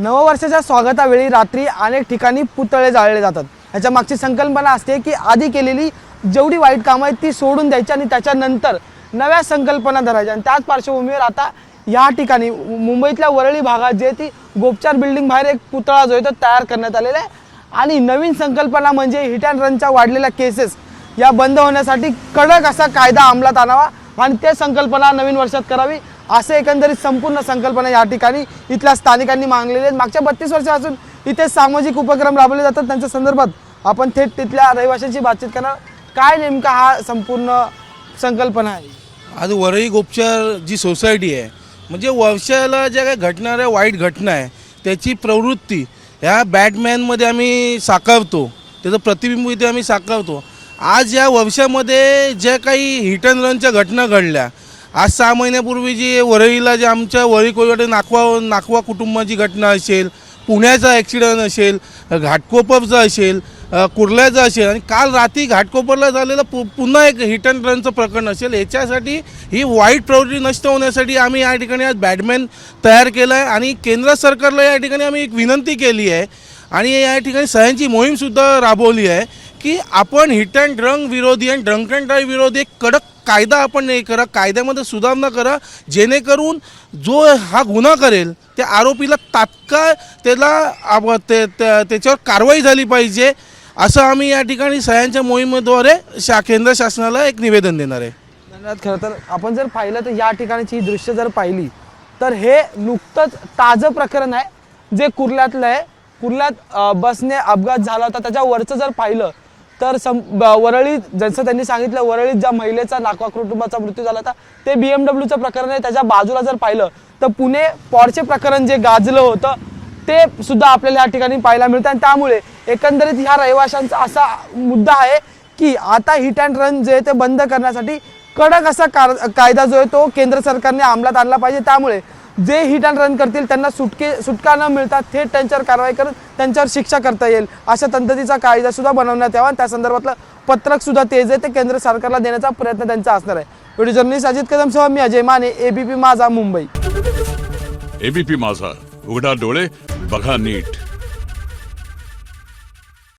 नववर्षाच्या स्वागतावेळी रात्री अनेक ठिकाणी पुतळे जाळले जातात। याच्या मागची संकल्पना असते की आधी केलेली जेवढी वाईट कामं आहेत ती सोडून द्यायची आणि त्याच्यानंतर नव्या संकल्पना धरायच्या। आणि त्याच पार्श्वभूमीवर आता या ठिकाणी मुंबईतल्या वरळी भागात जे ती गोपचार बिल्डिंग बाहेर एक पुतळा जो आहे तो तयार करण्यात आलेला आहे। आणि नवीन संकल्पना म्हणजे हिट अँड रनच्या वाढलेल्या केसेस या बंद होण्यासाठी कडक असा कायदा अंमलात आणावा आणि ते संकल्पना नवीन वर्षात करावी, असे एकंदरीत संपूर्ण संकल्पना या ठिकाणी इथल्या स्थानिकांनी मागलेले आहेत। मागच्या 32 वर्षापासून इथे सामाजिक उपक्रम राबवले जातात। त्यांच्या संदर्भात आपण थेट तिथल्या रहिवाशांची बातचीत करणार। काय नेमका हा संपूर्ण संकल्पना आहे? आज वरळी गोपचार जी सोसायटी आहे म्हणजे वर्षाला ज्या काही घडणाऱ्या वाईट घटना आहे त्याची प्रवृत्ती ह्या बॅटमॅनमध्ये आम्ही साकारतो, त्याचं प्रतिबिंब इथे आम्ही साकारतो। आज या वर्षामध्ये ज्या काही हिट अँड रनच्या घटना घडल्या, आज 6 महिन्यापूर्वी जी वरळीला जे आमच्या वरळी कोळवटे नाखवा कुटुंबाची घटना असेल, पुण्याचा ॲक्सिडेंट असेल, घाटकोपरचा असेल, कुर्ल्याचा असेल आणि काल रात्री घाटकोपरला झालेलं पुन्हा एक हिट अँड रनचं प्रकरण असेल, याच्यासाठी ही वाईट प्रवृत्ती नष्ट होण्यासाठी आम्ही या ठिकाणी आज बॅटमॅन तयार केला आहे। आणि केंद्र सरकारला या ठिकाणी आम्ही एक विनंती केली आहे आणि या ठिकाणी सह्यांची मोहीमसुद्धा राबवली आहे की आपण हिट अँड रन विरोधी आणि ड्रंक अँड ड्राईव्ह विरोधी एक कडक कायदा आपण नाही करा, कायद्यामध्ये सुधारणा करा, जेणेकरून जो हा गुन्हा करेल त्या आरोपीला तात्काळ त्याच्यावर कारवाई झाली पाहिजे, असं आम्ही या ठिकाणी सह्यांच्या मोहिमेद्वारे केंद्र शासनाला एक निवेदन देणार आहे। धन्यवाद। खरं तर आपण जर पाहिलं तर या ठिकाणची ही दृश्य जर पाहिली तर हे नुकतंच ताजं प्रकरण आहे जे कुर्ल्यातलं आहे। कुर्ल्यात बसने अपघात झाला होता, त्याच्यावरचं जर पाहिलं तर वरळी, जसं त्यांनी सांगितलं, वरळीत ज्या महिलेचा नाखवा कुटुंबाचा मृत्यू झाला होता ते BMW प्रकरण आहे। त्याच्या बाजूला जर पाहिलं तर पुणे पॉर्चे प्रकरण जे गाजलं होतं ते सुद्धा आपल्याला या ठिकाणी पाहायला मिळतं। आणि त्यामुळे एकंदरीत ह्या रहिवाशांचा असा मुद्दा आहे की आता हिट अँड रन जे ते बंद करण्यासाठी कडक असा कायदा जो आहे तो केंद्र सरकारने अंमलात आणला पाहिजे। त्यामुळे जे हिट अँड रन करतील त्यांना सुटका न मिळता थेट त्यांच्यावर कारवाई करून त्यांच्यावर शिक्षा करता येईल अशा पद्धतीचा कायदा सुद्धा बनवण्यात यावा। त्या संदर्भातलं पत्रक सुद्धा तेज आहे ते केंद्र सरकारला देण्याचा प्रयत्न त्यांचा असणार आहे। व्हिडिओ जर्नलिस्ट अजित कदमसह मी अजय माने, ABP माझा, मुंबई। ABP माझा, उघडा डोळे बघा नीट।